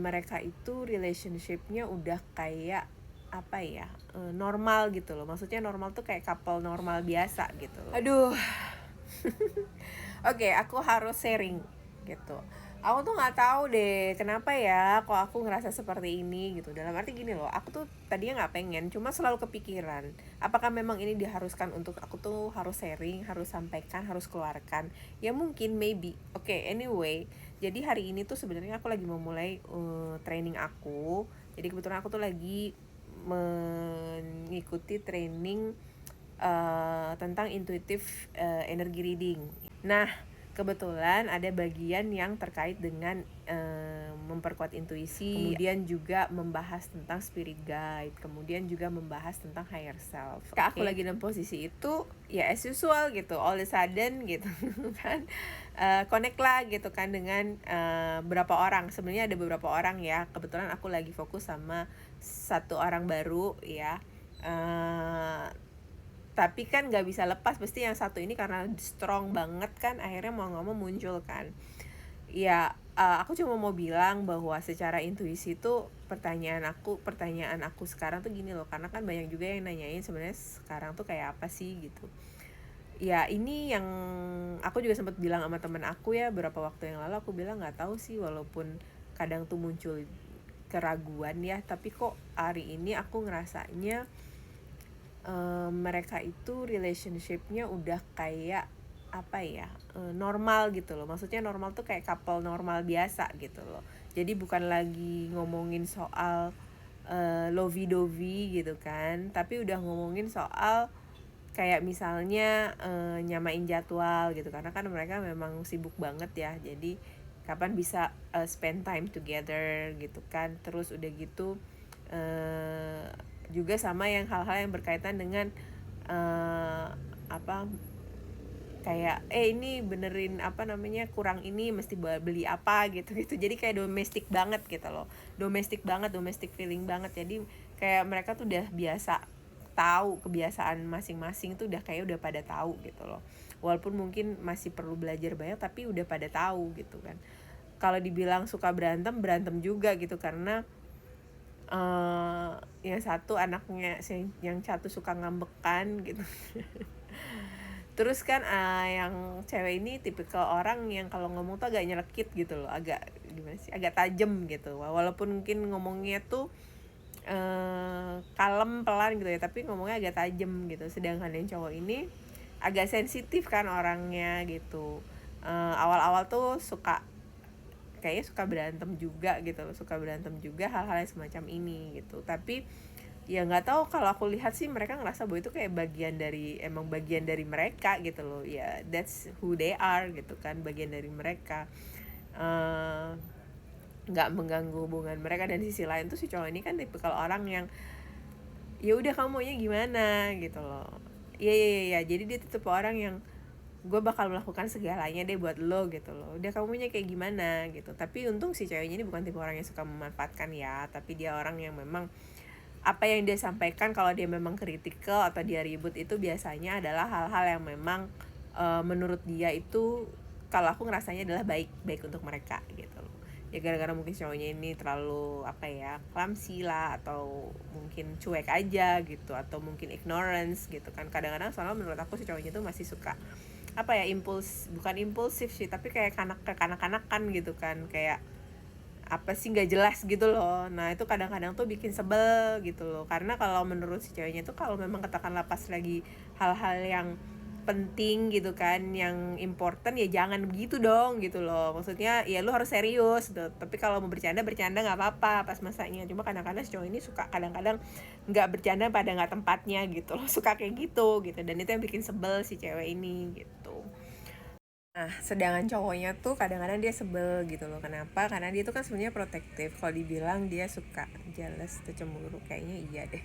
mereka itu relationship-nya udah kayak apa ya, normal gitu loh. Maksudnya normal tuh kayak couple normal biasa gitu loh. Aduh. Oke, aku harus sharing gitu. Aku tuh nggak tahu deh kenapa ya kok aku ngerasa seperti ini gitu. Dalam arti gini loh, aku tuh tadinya nggak pengen, cuma selalu kepikiran. Apakah memang ini diharuskan untuk aku tuh harus sharing, harus sampaikan, harus keluarkan? Ya mungkin, maybe. Oke, anyway. Jadi hari ini tuh sebenarnya aku lagi memulai training aku. Jadi kebetulan aku tuh lagi mengikuti training tentang intuitive energy reading. Nah, kebetulan ada bagian yang terkait dengan memperkuat intuisi, kemudian juga membahas tentang spirit guide, kemudian juga membahas tentang higher self. Aku lagi dalam posisi itu, ya as usual gitu, all of a sudden gitu kan, connect lah gitu kan dengan beberapa orang. Sebenarnya ada beberapa orang ya. Kebetulan aku lagi fokus sama satu orang baru ya. Tapi kan nggak bisa lepas, pasti yang satu ini karena strong banget kan, akhirnya mau nggak mau muncul kan. Ya, aku cuma mau bilang bahwa secara intuisi tuh pertanyaan aku sekarang tuh gini loh, karena kan banyak juga yang nanyain sebenarnya sekarang tuh kayak apa sih gitu. Ya ini yang aku juga sempat bilang sama temen aku ya beberapa waktu yang lalu, aku bilang nggak tahu sih, walaupun kadang tuh muncul keraguan ya, tapi kok hari ini aku ngerasanya mereka itu relationship-nya udah kayak apa ya, normal gitu loh. Maksudnya normal tuh kayak couple normal biasa gitu loh. Jadi bukan lagi ngomongin soal lovey-dovey gitu kan, tapi udah ngomongin soal kayak misalnya nyamain jadwal gitu, karena kan mereka memang sibuk banget ya. Jadi kapan bisa spend time together gitu kan. Terus udah gitu juga sama yang hal-hal yang berkaitan dengan apa, kayak ini benerin apa namanya, kurang ini mesti beli apa gitu. Jadi kayak domestik banget gitu loh, domestik feeling banget. Jadi kayak mereka tuh udah biasa tahu kebiasaan masing-masing tuh, udah kayak udah pada tahu gitu loh. Walaupun mungkin masih perlu belajar banyak, tapi udah pada tahu gitu kan. Kalau dibilang suka berantem juga gitu, karena yang satu anaknya, yang satu suka ngambekan gitu. Terus kan yang cewek ini tipikal orang yang kalau ngomong tuh agak nyelekit gitu loh, agak gimana sih, agak tajam gitu. Walaupun mungkin ngomongnya tuh kalem pelan gitu ya, tapi ngomongnya agak tajam gitu. Sedangkan yang cowok ini agak sensitif kan orangnya gitu. Awal-awal tuh kayaknya suka berantem juga gitu loh, suka berantem juga hal-hal yang semacam ini gitu. Tapi ya nggak tahu, kalau aku lihat sih mereka ngerasa bahwa itu kayak bagian dari mereka gitu loh. Ya that's who they are gitu kan, bagian dari mereka. Nggak mengganggu hubungan mereka. Dan sisi lain tuh si cowok ini kan tipikal orang yang ya udah kamu maunya gimana gitu loh. Iya, jadi dia tipe orang yang gue bakal melakukan segalanya deh buat lo gitu loh, udah kamu maunya kayak gimana gitu. Tapi untung si ceweknya ini bukan tipe orang yang suka memanfaatkan ya, tapi dia orang yang memang apa yang dia sampaikan kalau dia memang kritikal atau dia ribut itu biasanya adalah hal-hal yang memang menurut dia itu, kalau aku ngerasanya adalah baik untuk mereka gitu loh. Ya gara-gara mungkin cowoknya ini terlalu apa ya, clumsy lah, atau mungkin cuek aja gitu, atau mungkin ignorance gitu kan. Kadang-kadang soalnya menurut aku si cowoknya tuh masih suka apa ya, bukan impulsif sih, tapi kayak kanak-kanakan gitu kan, kayak apa sih, nggak jelas gitu loh. Nah itu kadang-kadang tuh bikin sebel gitu loh, karena kalau menurut si ceweknya tuh kalau memang katakanlah pas lagi hal-hal yang penting gitu kan, yang important, ya jangan begitu dong gitu loh. Maksudnya ya lu harus serius gitu. Tapi kalau mau bercanda nggak apa-apa pas masanya. Cuma kadang-kadang si cowok ini suka kadang-kadang nggak bercanda pada nggak tempatnya gitu loh, suka kayak gitu. Dan itu yang bikin sebel si cewek ini gitu. Nah, sedangkan cowoknya tuh kadang-kadang dia sebel gitu loh. Kenapa? Karena dia tuh kan sebenarnya protektif. Kalau dibilang dia suka jealous atau cemburu, kayaknya iya deh.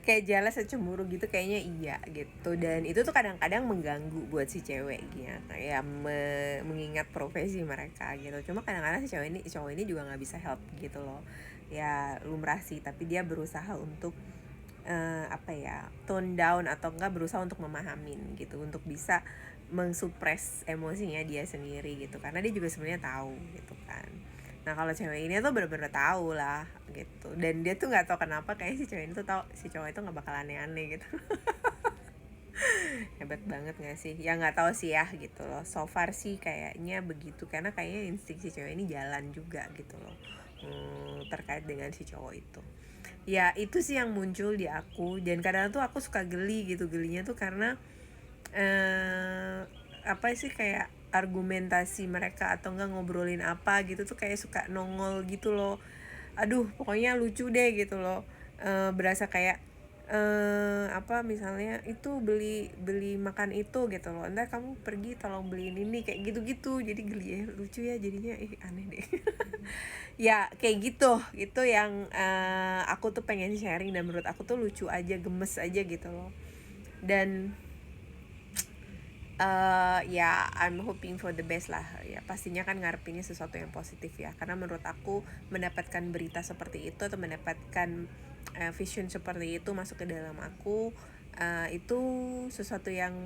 Kayak jealous atau cemburu gitu, kayaknya iya gitu. Dan itu tuh kadang-kadang mengganggu buat si cewek gitu. Kayak mengingat profesi mereka gitu. Cuma kadang-kadang si cowok ini juga nggak bisa help gitu loh. Ya lumrah sih, tapi dia berusaha untuk apa ya, tone down atau enggak berusaha untuk memahamin gitu, untuk bisa mengsupres emosinya dia sendiri gitu, karena dia juga sebenarnya tahu gitu kan. Nah kalau cewek ini tuh bener-bener tahu lah gitu, dan dia tuh nggak tahu kenapa kayak si cewek ini tuh tahu si cowok itu nggak bakal aneh-aneh gitu. Hebat banget gak sih? Ya nggak tahu sih ya gitu loh. So far sih kayaknya begitu, karena kayaknya insting si cewek ini jalan juga gitu loh, terkait dengan si cowok itu. Ya itu sih yang muncul di aku, dan kadang tuh aku suka geli gitu. Gelinya tuh karena apa sih, kayak argumentasi mereka atau enggak ngobrolin apa gitu tuh kayak suka nongol gitu loh. Aduh pokoknya lucu deh gitu loh. Berasa kayak apa misalnya itu beli makan itu gitu loh, entar kamu pergi tolong beliin ini, kayak gitu-gitu. Jadi geli ya, lucu ya jadinya, aneh deh. Ya kayak gitu, itu yang aku tuh pengen sharing, dan menurut aku tuh lucu aja, gemes aja gitu loh. Dan ya I'm hoping for the best lah ya, pastinya kan ngarepinnya sesuatu yang positif ya, karena menurut aku mendapatkan berita seperti itu atau mendapatkan vision seperti itu masuk ke dalam aku, itu sesuatu yang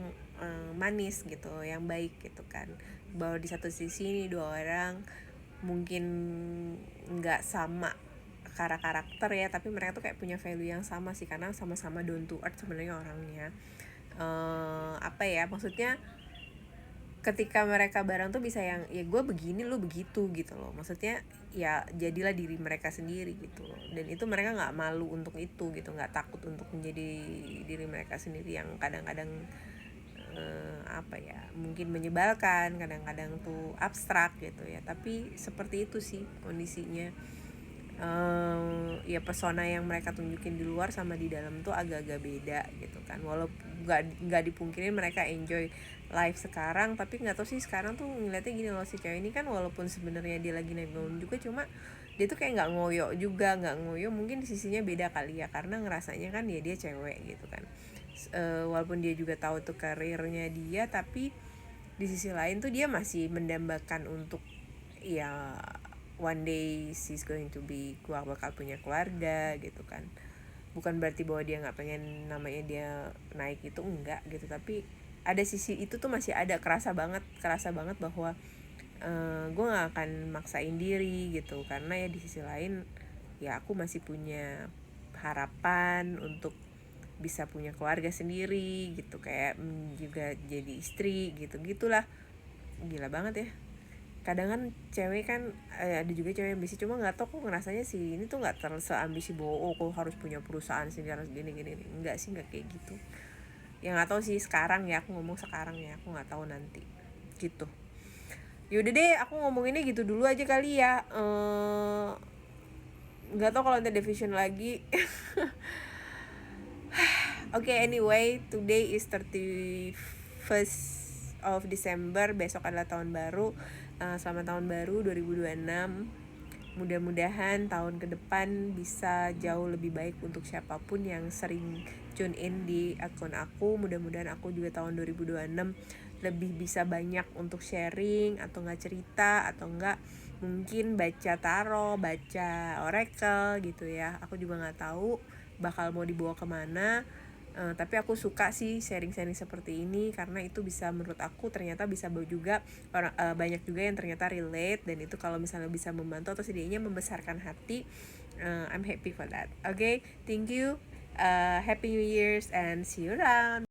manis gitu, yang baik gitu kan, bahwa di satu sisi ini dua orang mungkin nggak sama karakter ya, tapi mereka tuh kayak punya value yang sama sih, karena sama-sama down to earth sebenarnya orangnya. Apa ya maksudnya, ketika mereka bareng tuh bisa yang ya gue begini lu begitu gitu loh, maksudnya ya jadilah diri mereka sendiri gitu loh, dan itu mereka nggak malu untuk itu gitu, nggak takut untuk menjadi diri mereka sendiri yang kadang-kadang apa ya mungkin menyebalkan, kadang-kadang tuh abstrak gitu ya, tapi seperti itu sih kondisinya. Ya pesona yang mereka tunjukin di luar sama di dalam tuh agak-agak beda gitu kan, walaupun nggak dipungkirin mereka enjoy life sekarang, tapi nggak tahu sih sekarang tuh ngeliatnya gini loh, si cewek ini kan walaupun sebenarnya dia lagi naik daun juga, cuma dia tuh kayak nggak ngoyo juga, nggak ngoyo, mungkin di sisinya beda kali ya, karena ngerasanya kan ya dia cewek gitu kan. Walaupun dia juga tahu tuh karirnya dia, tapi di sisi lain tuh dia masih mendambakan untuk ya one day she's going to be bakal punya keluarga gitu kan. Bukan berarti bahwa dia nggak pengen namanya dia naik itu, enggak gitu, tapi ada sisi itu tuh masih ada, kerasa banget bahwa gue nggak akan maksain diri gitu, karena ya di sisi lain ya aku masih punya harapan untuk bisa punya keluarga sendiri gitu, kayak juga jadi istri gitu gitulah. Gila banget ya, kadang kan cewek kan ada juga cewek yang ambisi, cuma nggak tau kok ngerasanya sih ini tuh nggak terlalu seambisi bahwa kok harus punya perusahaan sendiri, harus gini enggak sih, nggak kayak gitu ya. Nggak tahu sih sekarang ya, aku ngomong sekarang ya, aku nggak tahu nanti gitu. Yaudah deh, aku ngomonginnya gitu dulu aja kali ya. Nggak tahu kalau nanti ada vision lagi. Okay, anyway, today is 31st of December, besok adalah tahun baru. Selamat tahun baru 2026. Mudah-mudahan tahun ke depan bisa jauh lebih baik untuk siapapun yang sering tune in di akun aku. Mudah-mudahan aku juga tahun 2026 lebih bisa banyak untuk sharing, atau enggak cerita, atau enggak mungkin baca tarot, baca oracle gitu ya. Aku juga nggak tahu bakal mau dibawa kemana. Tapi aku suka sih sharing-sharing seperti ini, karena itu bisa, menurut aku ternyata bisa juga banyak juga yang ternyata relate, dan itu kalau misalnya bisa membantu atau setidaknya membesarkan hati, I'm happy for that. Okay, thank you, happy New Year's and see you around.